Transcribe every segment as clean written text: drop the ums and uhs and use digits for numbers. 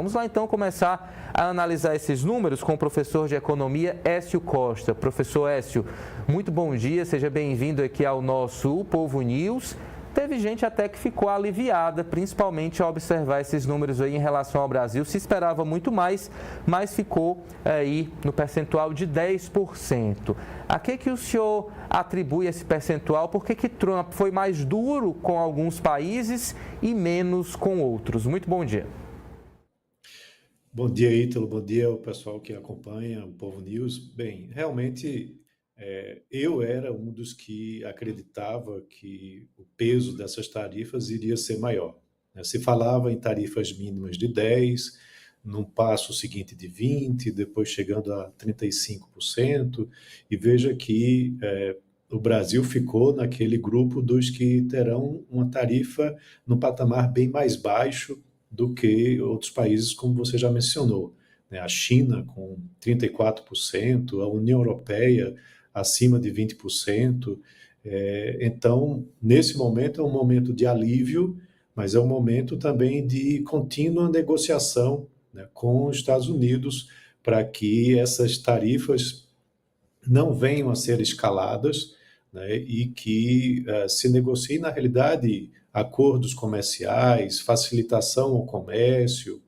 Vamos lá então começar a analisar esses números com o professor de economia Écio Costa. Professor Écio, muito bom dia, seja bem-vindo aqui ao nosso O Povo News. Teve gente até que ficou aliviada, principalmente ao observar esses números aí em relação ao Brasil. Se esperava muito mais, mas ficou aí no percentual de 10%. A que o senhor atribui esse percentual? Por que Trump foi mais duro com alguns países e menos com outros? Muito bom dia. Bom dia, Ítalo. Bom dia ao pessoal que acompanha o Povo News. Bem, realmente eu era um dos que acreditava que o peso dessas tarifas iria ser maior, né? Se falava em tarifas mínimas de 10%, num passo seguinte de 20%, depois chegando a 35%, e veja que o Brasil ficou naquele grupo dos que terão uma tarifa no patamar bem mais baixo do que outros países, como você já mencionou, né? A China com 34%, a União Europeia acima de 20%. Então, nesse momento é um momento de alívio, mas é um momento também de contínua negociação, né, com os Estados Unidos para que essas tarifas não venham a ser escaladas, né, e que se negocie, na realidade, acordos comerciais, facilitação ao comércio,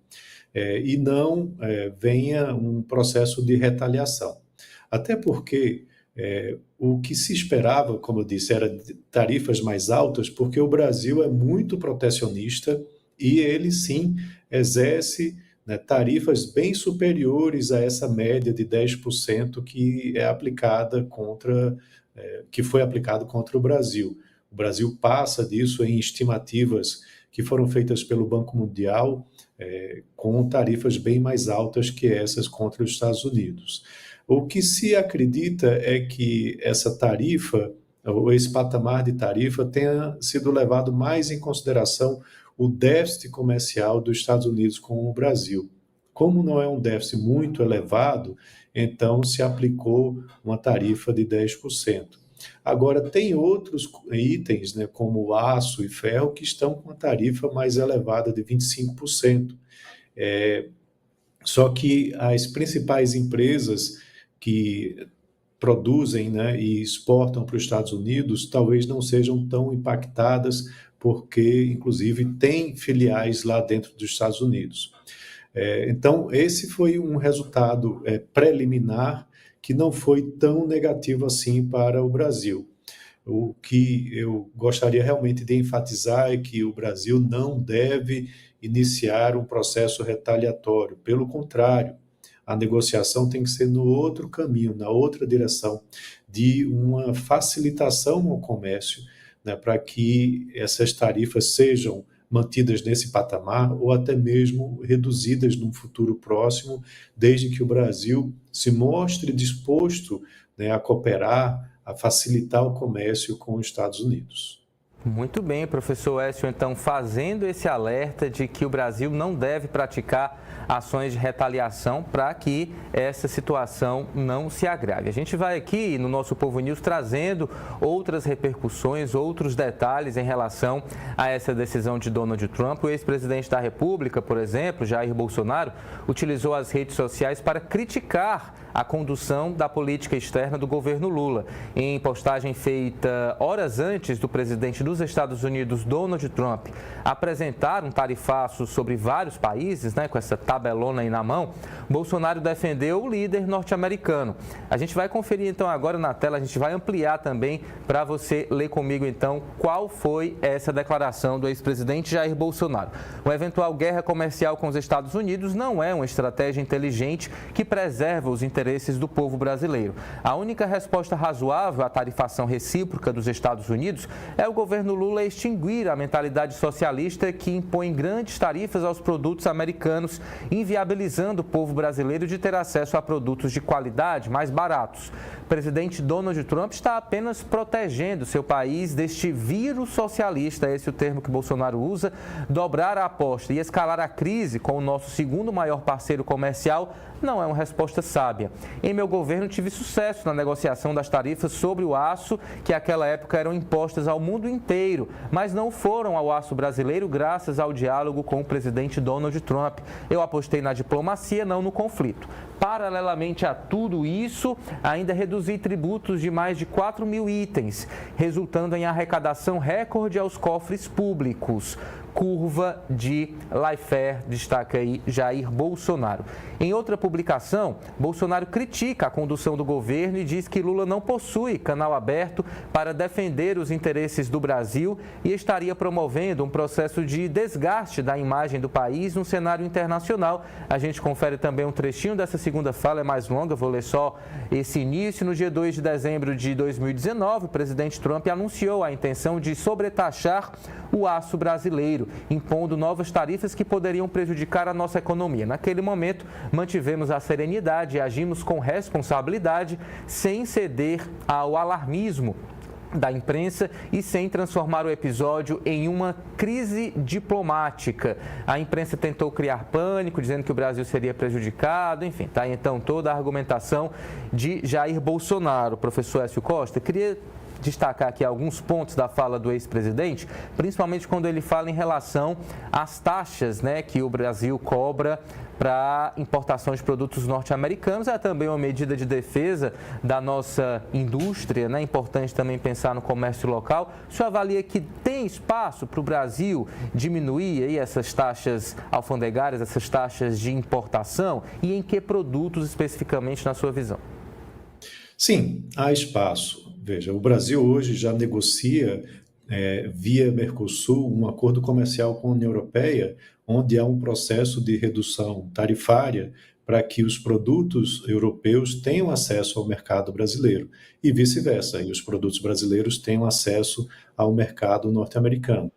e não venha um processo de retaliação. Até porque o que se esperava, como eu disse, era tarifas mais altas, porque o Brasil é muito protecionista e ele sim exerce, né, tarifas bem superiores a essa média de 10% que é aplicada que foi aplicado contra o Brasil. O Brasil passa disso em estimativas que foram feitas pelo Banco Mundial, com tarifas bem mais altas que essas contra os Estados Unidos. O que se acredita é que essa tarifa, ou esse patamar de tarifa, tenha sido levado mais em consideração o déficit comercial dos Estados Unidos com o Brasil. Como não é um déficit muito elevado, então se aplicou uma tarifa de 10%. Agora, tem outros itens, né, como aço e ferro, que estão com uma tarifa mais elevada de 25%. Só que as principais empresas que produzem, né, e exportam para os Estados Unidos talvez não sejam tão impactadas, porque, inclusive, tem filiais lá dentro dos Estados Unidos. Então, esse foi um resultado preliminar que não foi tão negativo assim para o Brasil. O que eu gostaria realmente de enfatizar é que o Brasil não deve iniciar um processo retaliatório. Pelo contrário, a negociação tem que ser no outro caminho, na outra direção, de uma facilitação ao comércio, né, para que essas tarifas sejam mantidas nesse patamar ou até mesmo reduzidas num futuro próximo, desde que o Brasil se mostre disposto, né, a cooperar, a facilitar o comércio com os Estados Unidos. Muito bem, professor Écio, então, fazendo esse alerta de que o Brasil não deve praticar ações de retaliação para que essa situação não se agrave. A gente vai aqui no nosso Povo News trazendo outras repercussões, outros detalhes em relação a essa decisão de Donald Trump. O ex-presidente da República, por exemplo, Jair Bolsonaro, utilizou as redes sociais para criticar a condução da política externa do governo Lula. Em postagem feita horas antes do presidente dos Estados Unidos, Donald Trump, apresentar um tarifaço sobre vários países, né, com essa tabelona aí na mão, Bolsonaro defendeu o líder norte-americano. A gente vai conferir então agora na tela, a gente vai ampliar também para você ler comigo então qual foi essa declaração do ex-presidente Jair Bolsonaro. Uma eventual guerra comercial com os Estados Unidos não é uma estratégia inteligente que preserva os interesses do povo brasileiro. A única resposta razoável à tarifação recíproca dos Estados Unidos é o governo Lula extinguir a mentalidade socialista que impõe grandes tarifas aos produtos americanos, inviabilizando o povo brasileiro de ter acesso a produtos de qualidade mais baratos. O presidente Donald Trump está apenas protegendo seu país deste vírus socialista, esse é o termo que Bolsonaro usa, dobrar a aposta e escalar a crise com o nosso segundo maior parceiro comercial não é uma resposta sábia. Em meu governo, tive sucesso na negociação das tarifas sobre o aço, que naquela época eram impostas ao mundo inteiro inteiro, mas não foram ao aço brasileiro graças ao diálogo com o presidente Donald Trump. Eu apostei na diplomacia, não no conflito. Paralelamente a tudo isso, ainda reduzi tributos de mais de 4 mil itens, resultando em arrecadação recorde aos cofres públicos. Curva de Laffer, destaca aí Jair Bolsonaro. Em outra publicação, Bolsonaro critica a condução do governo e diz que Lula não possui canal aberto para defender os interesses do Brasil e estaria promovendo um processo de desgaste da imagem do país no cenário internacional. A gente confere também um trechinho dessa segunda fala, é mais longa, vou ler só esse início. No dia 2 de dezembro de 2019, o presidente Trump anunciou a intenção de sobretaxar o aço brasileiro, impondo novas tarifas que poderiam prejudicar a nossa economia. Naquele momento, mantivemos a serenidade e agimos com responsabilidade, sem ceder ao alarmismo da imprensa e sem transformar o episódio em uma crise diplomática. A imprensa tentou criar pânico, dizendo que o Brasil seria prejudicado, enfim, tá aí então toda a argumentação de Jair Bolsonaro. Professor Écio Costa, queria destacar aqui alguns pontos da fala do ex-presidente, principalmente quando ele fala em relação às taxas, né, que o Brasil cobra para importação de produtos norte-americanos. É também uma medida de defesa da nossa indústria, né? Importante também pensar no comércio local. O senhor avalia que tem espaço para o Brasil diminuir aí essas taxas alfandegárias, essas taxas de importação, e em que produtos especificamente, na sua visão? Sim, há espaço. Veja, o Brasil hoje já negocia via Mercosul um acordo comercial com a União Europeia, onde há um processo de redução tarifária para que os produtos europeus tenham acesso ao mercado brasileiro e vice-versa, e os produtos brasileiros tenham acesso ao mercado norte-americano.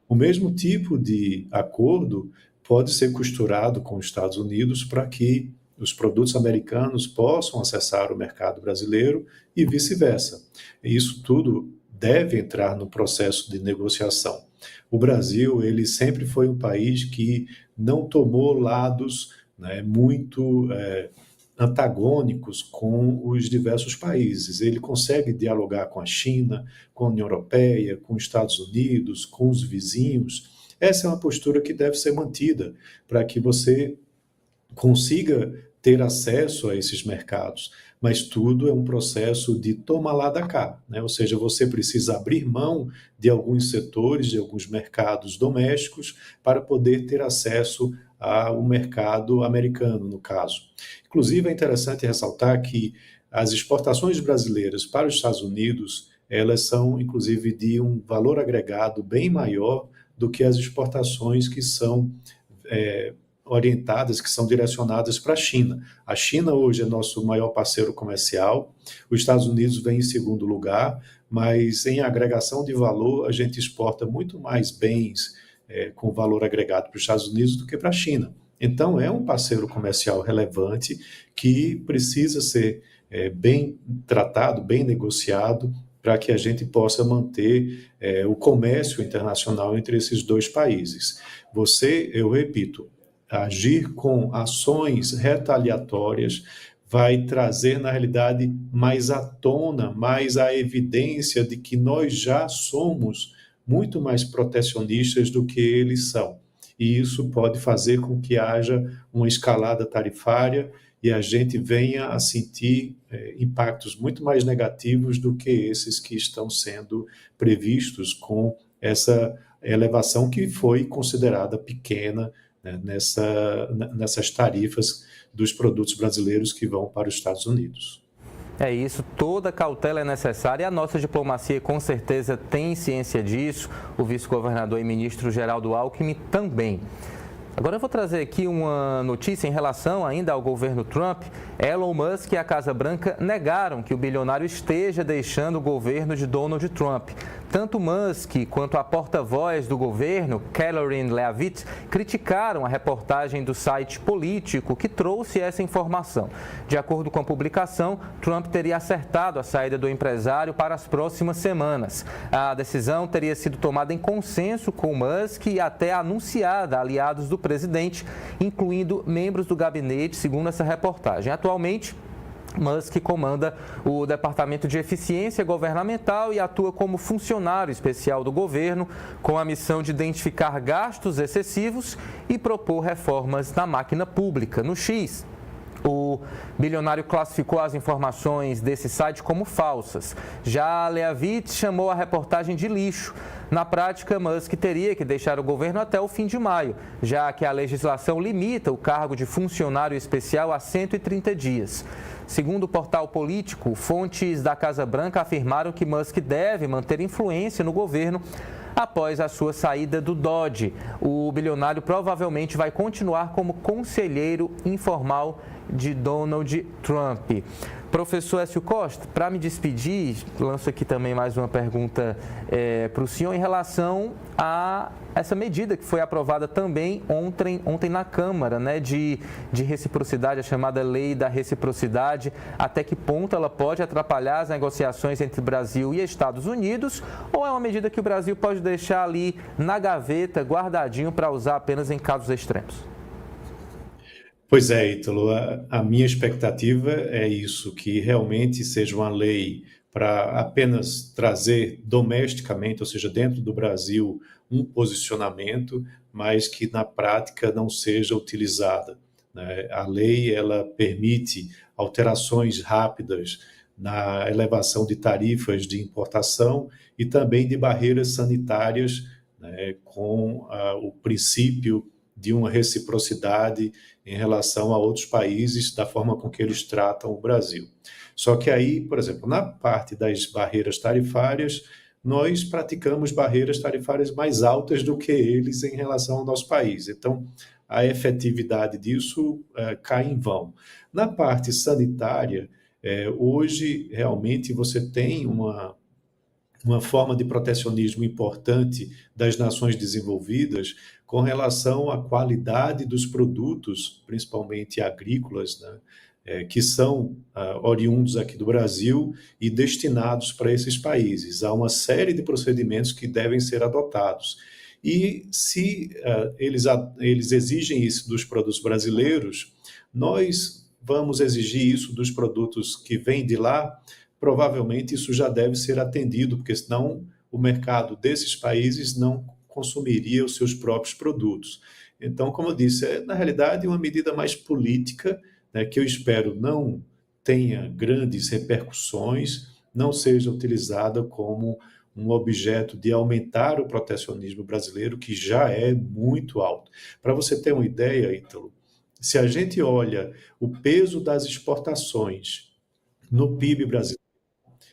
O mesmo tipo de acordo pode ser costurado com os Estados Unidos para que os produtos americanos possam acessar o mercado brasileiro e vice-versa. Isso tudo deve entrar no processo de negociação. O Brasil, ele sempre foi um país que não tomou lados, né, muito antagônicos com os diversos países. Ele consegue dialogar com a China, com a União Europeia, com os Estados Unidos, com os vizinhos. Essa é uma postura que deve ser mantida para que você consiga ter acesso a esses mercados, mas tudo é um processo de toma lá da cá, né? Ou seja, você precisa abrir mão de alguns setores, de alguns mercados domésticos, para poder ter acesso ao mercado americano, no caso. Inclusive, é interessante ressaltar que as exportações brasileiras para os Estados Unidos, elas são, inclusive, de um valor agregado bem maior do que as exportações que são orientadas, que são direcionadas para a China. A China hoje é nosso maior parceiro comercial, os Estados Unidos vem em segundo lugar, mas em agregação de valor a gente exporta muito mais bens com valor agregado para os Estados Unidos do que para a China. Então é um parceiro comercial relevante que precisa ser bem tratado, bem negociado, para que a gente possa manter o comércio internacional entre esses dois países. Eu repito, agir com ações retaliatórias vai trazer, na realidade, mais à tona, mais à evidência de que nós já somos muito mais protecionistas do que eles são. E isso pode fazer com que haja uma escalada tarifária e a gente venha a sentir impactos muito mais negativos do que esses que estão sendo previstos com essa elevação que foi considerada pequena, né, nessas tarifas dos produtos brasileiros que vão para os Estados Unidos. É isso, toda cautela é necessária e a nossa diplomacia com certeza tem ciência disso, o vice-governador e ministro Geraldo Alckmin também. Agora eu vou trazer aqui uma notícia em relação ainda ao governo Trump. Elon Musk e a Casa Branca negaram que o bilionário esteja deixando o governo de Donald Trump. Tanto Musk quanto a porta-voz do governo, Caroline Leavitt, criticaram a reportagem do site Político que trouxe essa informação. De acordo com a publicação, Trump teria acertado a saída do empresário para as próximas semanas. A decisão teria sido tomada em consenso com Musk e até anunciada a aliados do presidente, incluindo membros do gabinete, segundo essa reportagem. Atualmente, Musk comanda o Departamento de Eficiência Governamental e atua como funcionário especial do governo, com a missão de identificar gastos excessivos e propor reformas na máquina pública. No X, o bilionário classificou as informações desse site como falsas. Já Leavitt chamou a reportagem de lixo. Na prática, Musk teria que deixar o governo até o fim de maio, já que a legislação limita o cargo de funcionário especial a 130 dias. Segundo o portal Político, fontes da Casa Branca afirmaram que Musk deve manter influência no governo após a sua saída do Dodge. O bilionário provavelmente vai continuar como conselheiro informal de Donald Trump. Professor Écio Costa, para me despedir, lanço aqui também mais uma pergunta para o senhor em relação a essa medida que foi aprovada também ontem na Câmara, né, de reciprocidade, a chamada Lei da Reciprocidade. Até que ponto ela pode atrapalhar as negociações entre Brasil e Estados Unidos, ou é uma medida que o Brasil pode deixar ali na gaveta, guardadinho, para usar apenas em casos extremos? Pois é, Ítalo, a minha expectativa é isso, que realmente seja uma lei para apenas trazer domesticamente, ou seja, dentro do Brasil, um posicionamento, mas que na prática não seja utilizada, né? A lei, ela permite alterações rápidas na elevação de tarifas de importação e também de barreiras sanitárias, né, com o princípio de uma reciprocidade em relação a outros países, da forma com que eles tratam o Brasil. Só que aí, por exemplo, na parte das barreiras tarifárias, nós praticamos barreiras tarifárias mais altas do que eles em relação ao nosso país. Então, a efetividade disso cai em vão. Na parte sanitária, hoje, realmente, você tem uma forma de protecionismo importante das nações desenvolvidas com relação à qualidade dos produtos, principalmente agrícolas, né, que são oriundos aqui do Brasil e destinados para esses países. Há uma série de procedimentos que devem ser adotados. E se eles exigem isso dos produtos brasileiros, nós vamos exigir isso dos produtos que vêm de lá. Provavelmente isso já deve ser atendido, porque senão o mercado desses países não consumiria os seus próprios produtos. Então, como eu disse, na realidade uma medida mais política, né, que eu espero não tenha grandes repercussões, não seja utilizada como um objeto de aumentar o protecionismo brasileiro, que já é muito alto. Para você ter uma ideia, Ítalo, se a gente olha o peso das exportações no PIB brasileiro,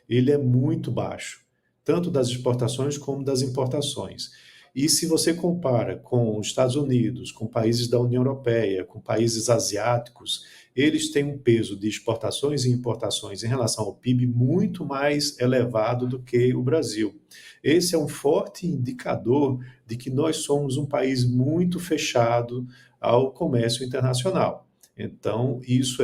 ele é muito baixo, tanto das exportações como das importações. E se você compara com os Estados Unidos, com países da União Europeia, com países asiáticos, eles têm um peso de exportações e importações em relação ao PIB muito mais elevado do que o Brasil. Esse é um forte indicador de que nós somos um país muito fechado ao comércio internacional. Então, isso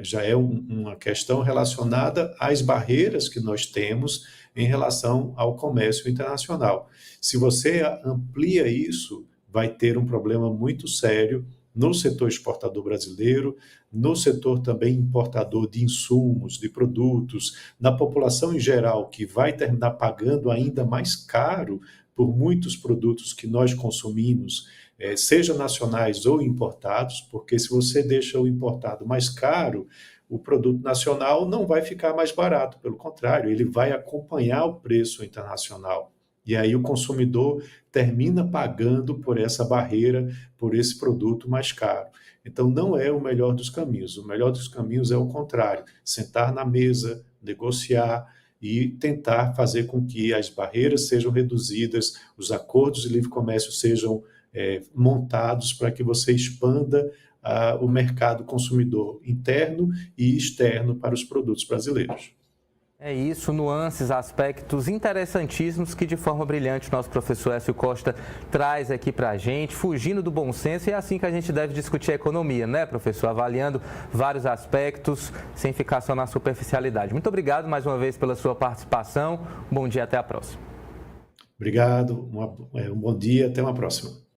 já é uma questão relacionada às barreiras que nós temos em relação ao comércio internacional. Se você amplia isso, vai ter um problema muito sério no setor exportador brasileiro, no setor também importador de insumos, de produtos, na população em geral, que vai terminar pagando ainda mais caro por muitos produtos que nós consumimos, seja nacionais ou importados, porque se você deixa o importado mais caro, o produto nacional não vai ficar mais barato, pelo contrário, ele vai acompanhar o preço internacional. E aí o consumidor termina pagando por essa barreira, por esse produto mais caro. Então não é o melhor dos caminhos. O melhor dos caminhos é o contrário, sentar na mesa, negociar e tentar fazer com que as barreiras sejam reduzidas, os acordos de livre comércio sejam montados para que você expanda o mercado consumidor interno e externo para os produtos brasileiros. É isso, nuances, aspectos interessantíssimos que de forma brilhante o nosso professor Écio Costa traz aqui para a gente, fugindo do bom senso, e é assim que a gente deve discutir a economia, né, professor? Avaliando vários aspectos, sem ficar só na superficialidade. Muito obrigado mais uma vez pela sua participação, bom dia, até a próxima. Obrigado, um bom dia, até uma próxima.